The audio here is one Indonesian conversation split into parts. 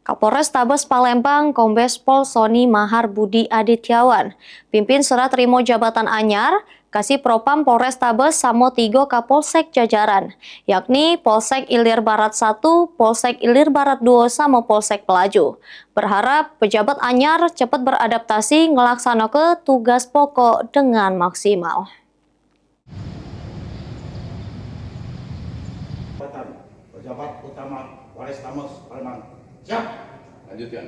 Kapolres Tabes Palembang Kombes Pol Sony Mahar Budi Adityawan pimpin serah terima jabatan anyar Kasih Propam Polres Tabes Samo 3 Kapolsek jajaran, yakni Polsek Ilir Barat 1, Polsek Ilir Barat 2, sama Polsek Pelaju. Berharap pejabat anyar cepat beradaptasi ngelaksanakan tugas pokok dengan maksimal. Pejabat utama Polres Tabes Palembang. Siap. Lanjutkan.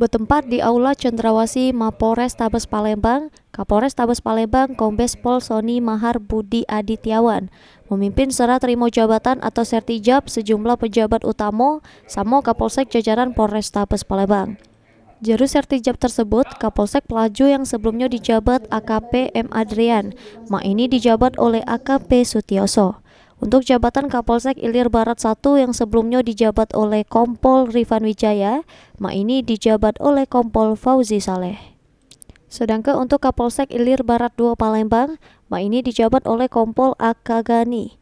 Bertempat di Aula Cendrawasih Mapolres Tabes Palembang, Kapolres Tabes Palembang Kombes Pol Sony Mahar Budi Adityawan memimpin serah terima jabatan atau sertijab sejumlah pejabat utama sama Kapolsek jajaran Polres Tabes Palembang. Juru sertijab tersebut, Kapolsek Pelaju yang sebelumnya dijabat AKP M. Adrian, ini dijabat oleh AKP Sutioso. Untuk jabatan Kapolsek Ilir Barat 1 yang sebelumnya dijabat oleh Kompol Rifan Wijaya, ini dijabat oleh Kompol Fauzi Saleh. Sedangkan untuk Kapolsek Ilir Barat 2 Palembang, ini dijabat oleh Kompol Akagani.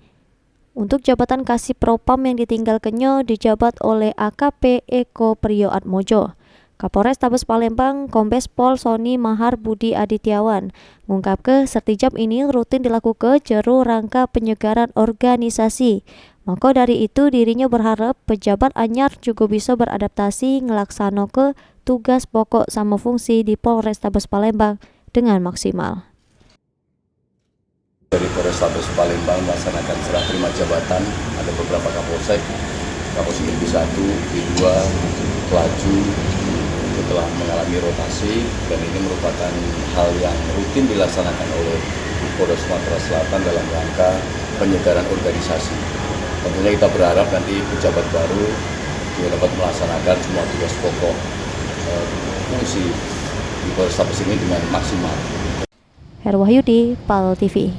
Untuk jabatan Kasih Propam yang ditinggalkannya dijabat oleh AKP Eko Priyo Atmojo. Kapolres Tabes Palembang Kombes Pol Sony Mahar Budi Adityawan mengungkapkan sertijab ini rutin dilakukan jero rangka penyegaran organisasi. Maka dari itu dirinya berharap pejabat anyar juga bisa beradaptasi ngelaksanakan tugas pokok sama fungsi di Polres Tabes Palembang dengan maksimal. Dari Polres Tabes Palembang melaksanakan serah terima jabatan ada beberapa Kapolsek, Kapolsek Ilir 1, I2, Pelaju telah mengalami rotasi, dan ini merupakan hal yang rutin dilaksanakan oleh Polda Sumatera Selatan dalam rangka penyegaran organisasi. Tentunya kita berharap nanti pejabat baru juga dapat melaksanakan semua tugas pokok fungsi di Polres Tabes ini dengan maksimal. Herwahyudi, PAL TV.